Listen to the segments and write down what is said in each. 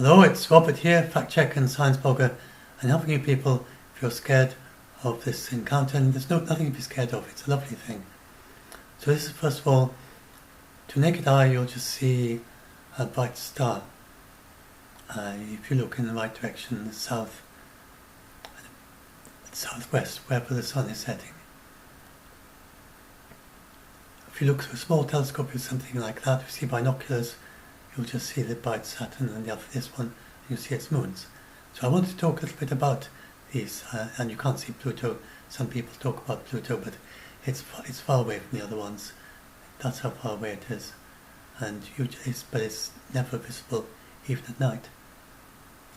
Hello, it's Robert here, fact checker and science blogger, and helping you people if you're scared of this encounter. And there's nothing to be scared of, it's a lovely thing. So this is, first of all, to naked eye you'll just see a bright star. If you look in the right direction, the southwest, wherever the sun is setting. If you look through a small telescope or something like that, you see binoculars, you'll just see the bright Saturn and this one, and you'll see its moons. So I want to talk a little bit about these, and you can't see Pluto. Some people talk about Pluto, but it's far away from the other ones. That's how far away it is, but it's never visible even at night.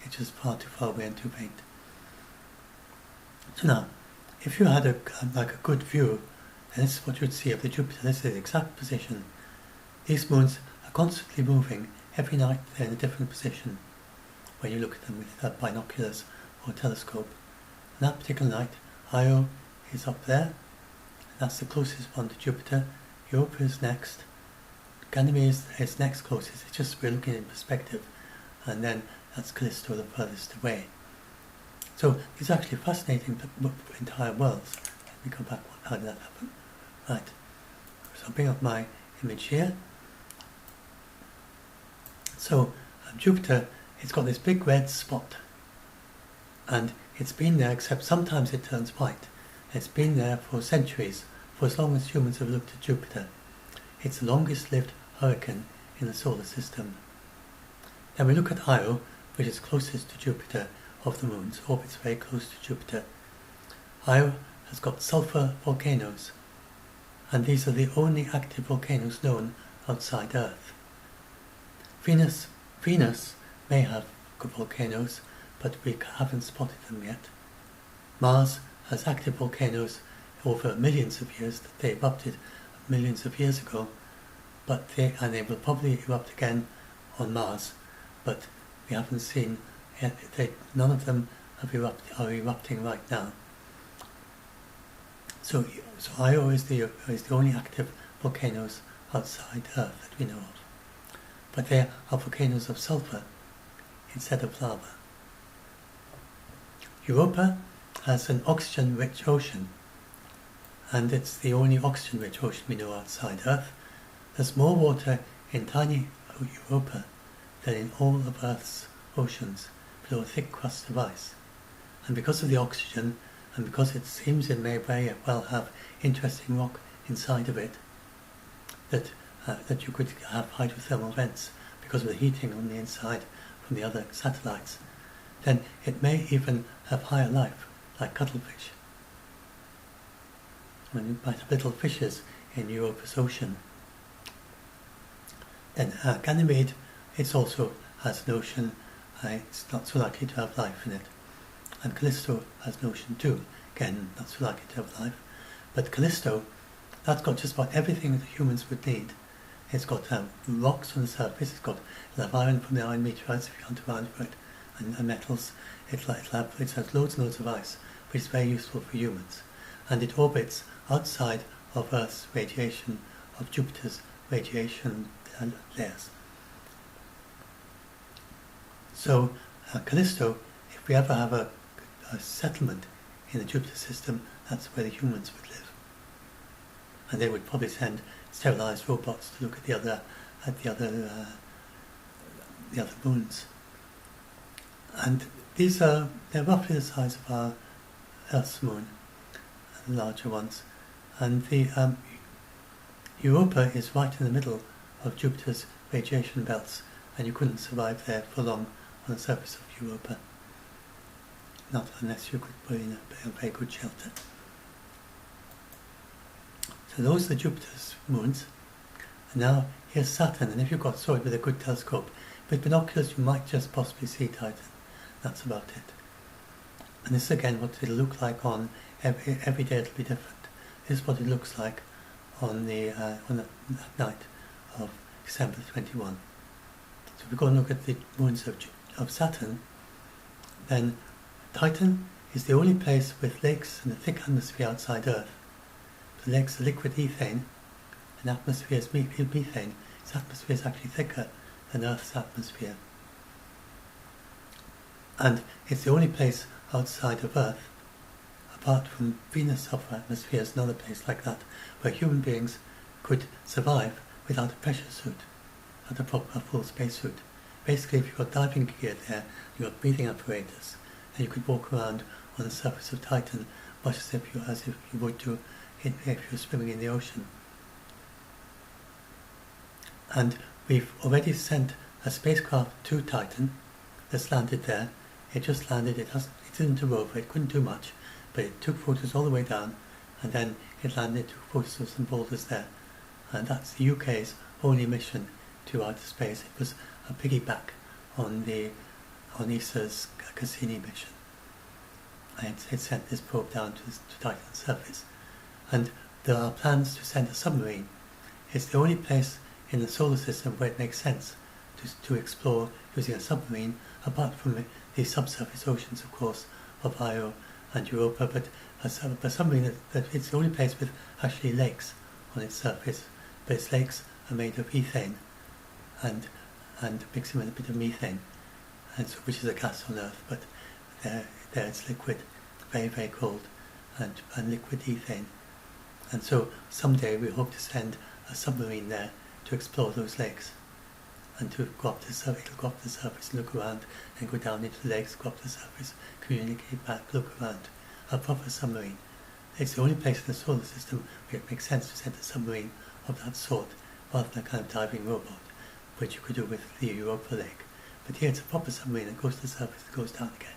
It's just far too far away and too faint. So now, if you had a good view, then this is what you'd see of the Jupiter. This is the exact position. These moons are constantly moving. Every night they're in a different position when you look at them with binoculars or telescope. And that particular night, Io is up there, and that's the closest one to Jupiter. Europa is next. Ganymede is next closest. It's just we're looking in perspective, and then that's Callisto, the furthest away. So these are actually fascinating entire worlds. Let me go back. How did that happen? Right. So I'll bring up my image here. So Jupiter, it's got this big red spot, and it's been there, except sometimes it turns white. It's been there for centuries, for as long as humans have looked at Jupiter. It's the longest lived hurricane in the solar system. Then we look at Io, which is closest to Jupiter of the moons, orbits very close to Jupiter. Io has got sulfur volcanoes, and these are the only active volcanoes known outside Earth. Venus may have good volcanoes, but we haven't spotted them yet. Mars has active volcanoes over millions of years that they erupted millions of years ago, but they will probably erupt again on Mars, but we haven't seen yet. None of them are erupting right now. So Io is the only active volcanoes outside Earth that we know of. But they are volcanoes of sulfur instead of lava. Europa has an oxygen-rich ocean, and it's the only oxygen-rich ocean we know outside Earth. There's more water in tiny Europa than in all of Earth's oceans below a thick crust of ice. And because of the oxygen, and because it seems it may very well have interesting rock inside of it, that you could have hydrothermal vents because of the heating on the inside from the other satellites, then it may even have higher life, like cuttlefish. When you might have little fishes in Europa's ocean. Then Ganymede, it also has an ocean. It's not so likely to have life in it. And Callisto has an ocean too. Again, not so likely to have life. But Callisto, that's got just about everything that humans would need. It's got rocks on the surface. It'll have iron from the iron meteorites if you hunt around for it, and metals. It has loads and loads of ice, which is very useful for humans. And it orbits outside of Earth's radiation, of Jupiter's radiation layers. So Callisto, if we ever have a settlement in the Jupiter system, that's where the humans would live. And they would probably send sterilized robots to look at the other moons. And they're roughly the size of our Earth's moon, the larger ones. And the Europa is right in the middle of Jupiter's radiation belts, and you couldn't survive there for long on the surface of Europa. Not unless you could put in a very good shelter. So those are Jupiter's moons. And now here's Saturn, and if you've got sorted with a good telescope, with binoculars you might just possibly see Titan. That's about it. And this is again what it'll look like on every day. It'll be different. This is what it looks like on that night of December 21. So if we go and look at the moons of Saturn, then Titan is the only place with lakes and a thick atmosphere outside Earth. The lakes are liquid ethane, and atmosphere is methane. Its atmosphere is actually thicker than Earth's atmosphere. And it's the only place outside of Earth, apart from Venus' upper atmosphere, is another place like that, where human beings could survive without a pressure suit, without a proper full spacesuit. Basically, if you've got diving gear there, you've got breathing apparatus, and you could walk around on the surface of Titan much as if you would do if you're swimming in the ocean. And we've already sent a spacecraft to Titan that's landed there. It just landed, it isn't a rover, it couldn't do much, but it took photos all the way down, and then it landed, took photos of some boulders there. And that's the UK's only mission to outer space. It was a piggyback on ESA's Cassini mission. And it sent this probe down to Titan's surface. And there are plans to send a submarine. It's the only place in the solar system where it makes sense to explore using a submarine, apart from the subsurface oceans, of course, of Io and Europa, but a submarine that it's the only place with actually lakes on its surface, but its lakes are made of ethane and mixing with a bit of methane, and so, which is a gas on Earth, but there it's liquid, very, very cold, and liquid ethane. And so someday we hope to send a submarine there to explore those lakes, and to go up the surface. It'll go up the surface, look around, and go down into the lakes, go up the surface, communicate back, look around. A proper submarine. It's the only place in the solar system where it makes sense to send a submarine of that sort, rather than a kind of diving robot, which you could do with the Europa Lake. But here it's a proper submarine that goes to the surface and goes down again,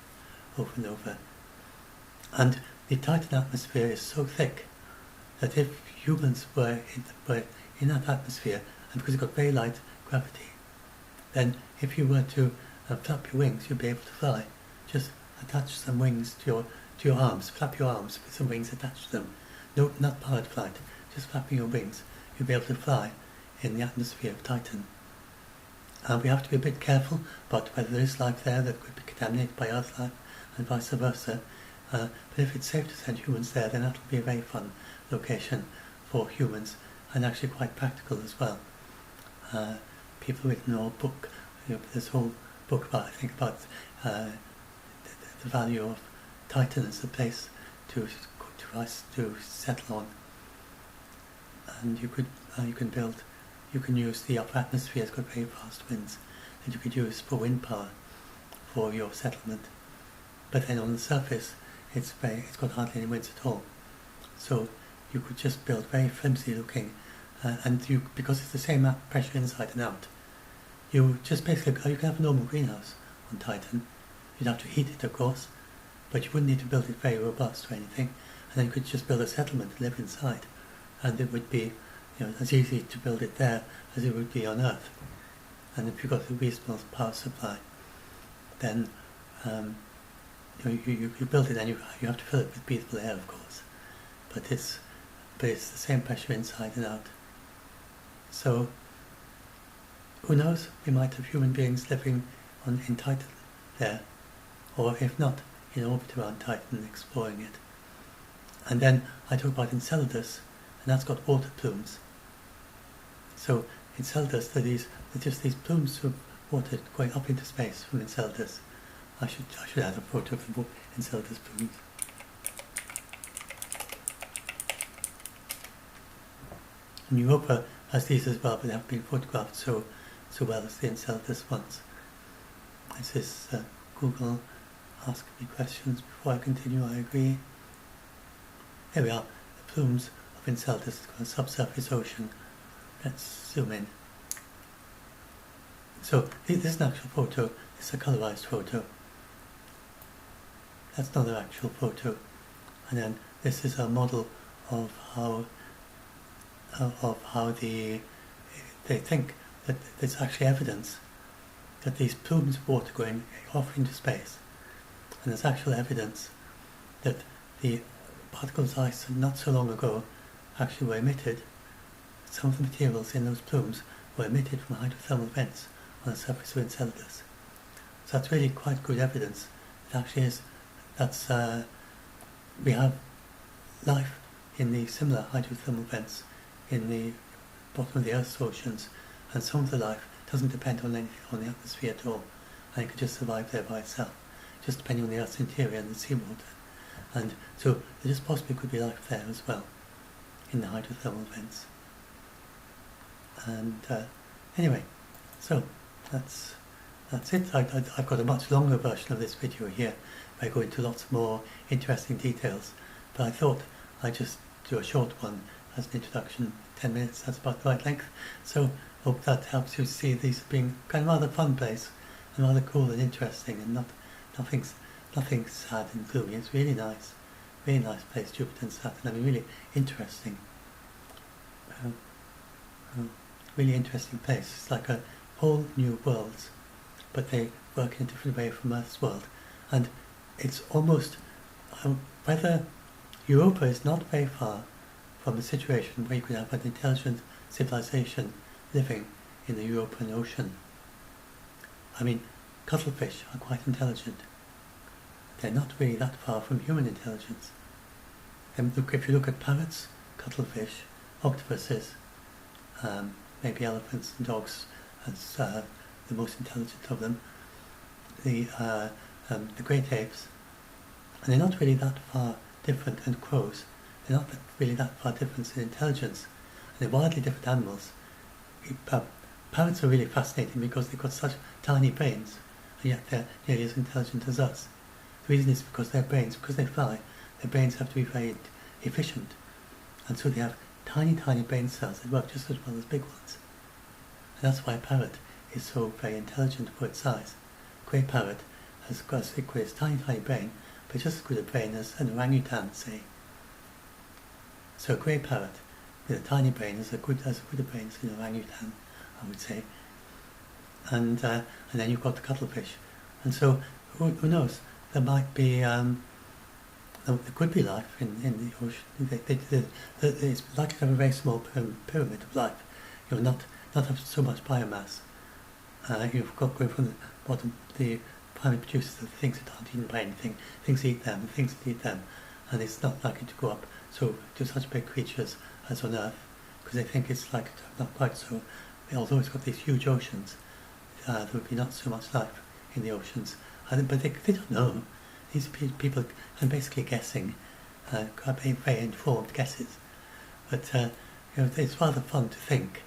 over and over. And the Titan atmosphere is so thick that if humans were in that atmosphere, and because it's got very light gravity, then if you were to flap your wings, you'd be able to fly. Just attach some wings to your arms, flap your arms with some wings attached to them. No, not powered flight, just flapping your wings. You'll be able to fly in the atmosphere of Titan. And we have to be a bit careful about whether there is life there that could be contaminated by Earth life and vice versa. But if it's safe to send humans there, then that'll be a very fun location for humans, and actually quite practical as well. People written a whole book, this whole book about, I think, about the value of Titan as a place to settle on. And you can use the upper atmosphere. It's got very fast winds that you could use for wind power for your settlement. But then on the surface, it's got hardly any winds at all. So you could just build very flimsy looking, because it's the same pressure inside and out. You just basically, you can have a normal greenhouse on Titan. You'd have to heat it, of course, but you wouldn't need to build it very robust or anything. And then you could just build a settlement and live inside, and it would be, as easy to build it there as it would be on Earth. And if you've got a reasonable power supply, then you build it, and you have to fill it with breathable air, of course. But it's the same pressure inside and out. So who knows? We might have human beings living in Titan there, or if not, in orbit around Titan, exploring it. And then I talk about Enceladus, and that's got water plumes. So Enceladus, there are just these plumes of water going up into space from Enceladus. I should add a photo of the Enceladus plumes. And Europa has these as well, but they haven't been photographed so well as the Enceladus ones. This is Google asking me questions before I continue. I agree. Here we are, the plumes of Enceladus. It's got a subsurface ocean. Let's zoom in. So this is an actual photo. It's a colorized photo. That's not an actual photo. And then this is a model of how they think that there's actually evidence that these plumes of water going off into space, and there's actual evidence that the particles of ice not so long ago actually were emitted. Some of the materials in those plumes were emitted from hydrothermal vents on the surface of Enceladus. So that's really quite good evidence. It actually is. We have life in the similar hydrothermal vents in the bottom of the Earth's oceans, and some of the life doesn't depend on anything on the atmosphere at all, and it could just survive there by itself. just depending on the Earth's interior and the seawater. And so there just possibly could be life there as well, in the hydrothermal vents. And anyway, so that's it. I've got a much longer version of this video here, where I go into lots more interesting details, but I thought I'd just do a short one as an introduction. 10 minutes, that's about the right length. So hope that helps you see these being kind of rather fun place, and rather cool and interesting, and nothing sad and gloomy. It's really nice place, Jupiter and Saturn. I mean, really interesting. Really interesting place. It's like a whole new world, but they work in a different way from Earth's world. And it's almost, whether Europa is not very far from a situation where you could have an intelligent civilization living in the European Ocean. I mean, cuttlefish are quite intelligent. They're not really that far from human intelligence. And if you look at parrots, cuttlefish, octopuses, maybe elephants and dogs as the most intelligent of them, the great apes, and they're not really that far different, and crows, they're not really that far different in intelligence, and they're wildly different animals. Parrots are really fascinating because they've got such tiny brains, and yet they're nearly as intelligent as us. The reason is because because they fly, their brains have to be very efficient, and so they have tiny brain cells that work just as well as big ones. And that's why a parrot is so very intelligent for its size. Grey parrot has got a tiny brain, but just as good a brain as an orangutan, say. So a grey parrot with a tiny brain is as good a brain as an orangutan, I would say. And then you've got the cuttlefish. And so, who knows? There might be, there could be life in the ocean. It's likely to have a very small pyramid of life. Not have so much biomass. You've got going from the bottom, the primary producers of things that aren't eaten by anything, things eat them, and things that eat them, and it's not likely to go up to such big creatures as on Earth, because they think it's likely to have not quite so. Although it's got these huge oceans, there would be not so much life in the oceans. But they don't know. These people are basically guessing, very informed guesses. But it's rather fun to think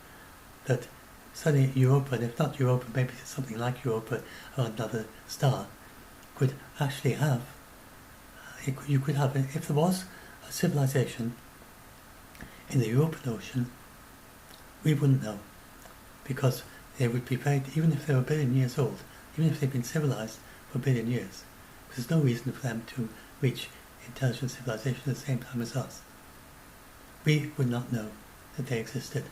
that suddenly Europa, and if not Europa, maybe something like Europa or another star, could actually have. You could have, if there was a civilization in the European Ocean, we wouldn't know, because they would be even if they were a billion years old, even if they've been civilized for a billion years, because there's no reason for them to reach intelligent civilization at the same time as us. We would not know that they existed,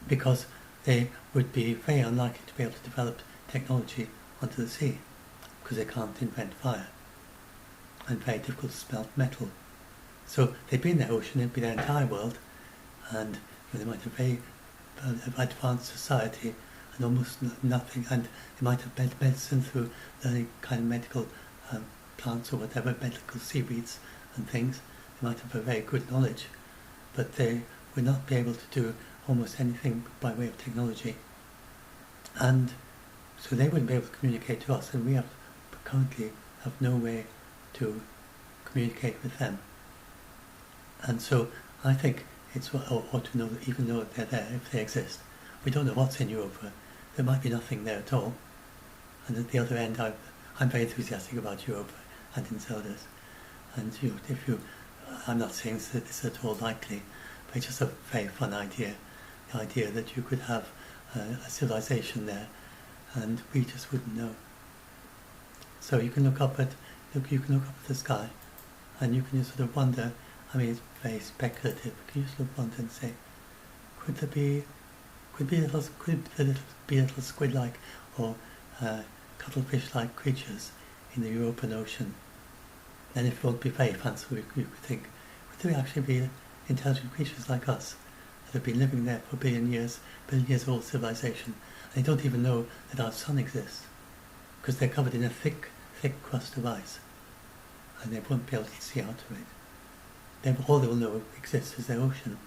because they would be very unlikely to be able to develop technology onto the sea, because they can't invent fire, and very difficult to smelt metal. So they'd be in the ocean, it'd be their entire world, and they might have very advanced society and almost nothing, and they might have medicine through learning kind of medical plants or whatever, medical seaweeds and things. They might have a very good knowledge, but they would not be able to do almost anything by way of technology. And so they wouldn't be able to communicate to us, and we currently have no way to communicate with them. And so I think it's or to know, even know that they're there, if they exist. We don't know what's in Europa. There might be nothing there at all. And at the other end, I'm very enthusiastic about Europa and Enceladus. And I'm not saying that this is at all likely, but it's just a very fun idea. The idea that you could have a civilization there, and we just wouldn't know. So you can look up at the sky, and you can just sort of wonder. I mean, it's very speculative. But you just wonder and say, could there be little squid-like or cuttlefish-like creatures in the European Ocean? And if it would be very fanciful, you could think, would there actually be intelligent creatures like us that have been living there for a billion years old civilization, and they don't even know that our sun exists, because they're covered in a thick crust of ice, and they won't be able to see out of it. All they will know exists is their ocean,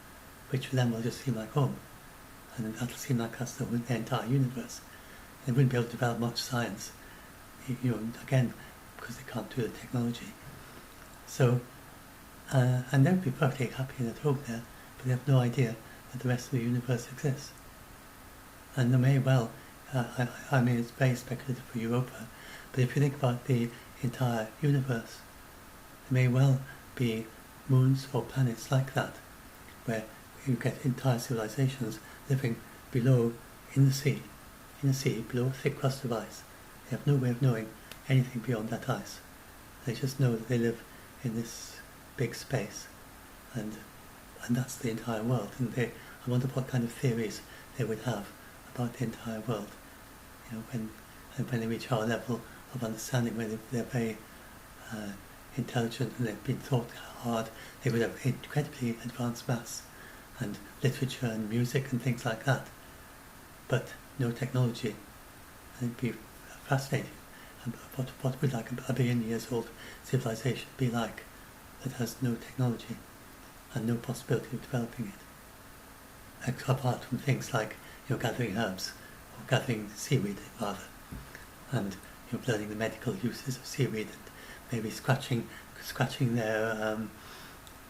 which for them will just seem like home, and that'll seem like that's the entire universe. They wouldn't be able to develop much science again, because they can't do the technology. So, and they'll be perfectly happy in a home there, but they have no idea that the rest of the universe exists. And they may well, I mean, it's very speculative for Europa, but if you think about the entire universe, there may well be moons or planets like that, where you get entire civilizations living below, in the sea, below a thick crust of ice. They have no way of knowing anything beyond that ice. They just know that they live in this big space, and that's the entire world. And I wonder what kind of theories they would have about the entire world. When they reach our level of understanding, when they're very intelligent and they've been thought hard, they would have incredibly advanced maths and literature and music and things like that, but no technology. And it'd be fascinating. And what would like a billion years old civilization be like that has no technology and no possibility of developing it, apart from things like gathering herbs, or gathering seaweed rather, and learning the medical uses of seaweed, and maybe scratching their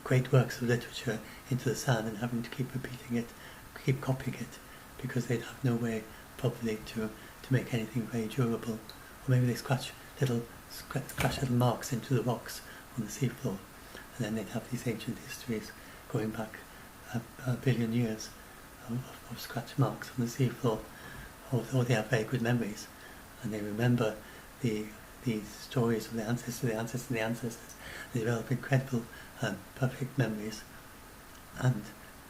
great works of literature into the sand and having to keep repeating it, keep copying it, because they'd have no way probably to make anything very durable. Or maybe they scratch little marks into the rocks on the seafloor, and then they'd have these ancient histories going back a billion years of scratch marks on the seafloor, or they have very good memories, and they remember the stories of the ancestors. They develop incredible perfect memories, and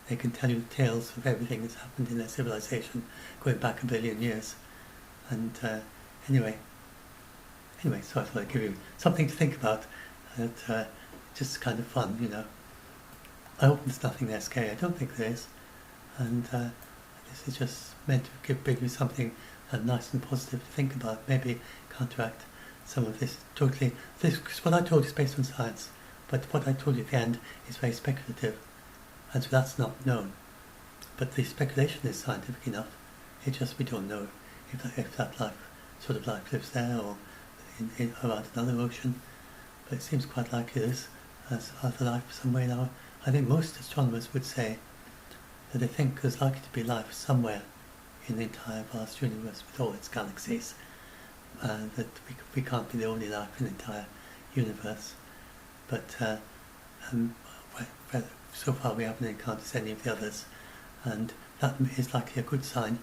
they can tell you tales of everything that's happened in their civilization going back a billion years. And anyway, so I thought I'd give you something to think about. Just kind of fun, I hope there's nothing there scary. I don't think there is. And this is just meant to give you something nice and positive to think about. Maybe counteract some of this totally. Because what I told you is based on science, but what I told you at the end is very speculative, and so that's not known. But the speculation is scientific enough. It's just we don't know if that sort of life lives there or around another ocean. But it seems quite likely there's other life somewhere now. I think most astronomers would say that they think there's likely to be life somewhere in the entire vast universe with all its galaxies. That we can't be the only life in the entire universe. But so far we haven't encountered any of the others, and that is likely a good sign,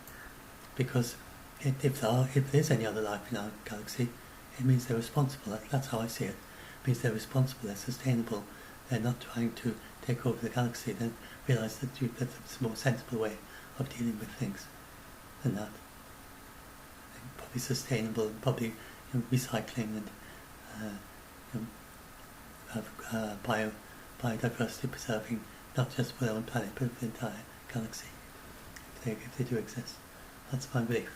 because if there's any other life in our galaxy, it means they're responsible. That's how I see it. It means they're responsible, they're sustainable, they're not trying to take over the galaxy. They realise that it's a more sensible way of dealing with things than that. Probably sustainable, and probably recycling, and have biodiversity preserving, not just for their own planet but for the entire galaxy, if they do exist. That's my belief.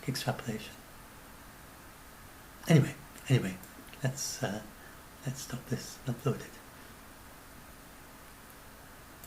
Extrapolation. Anyway, let's stop this and upload it.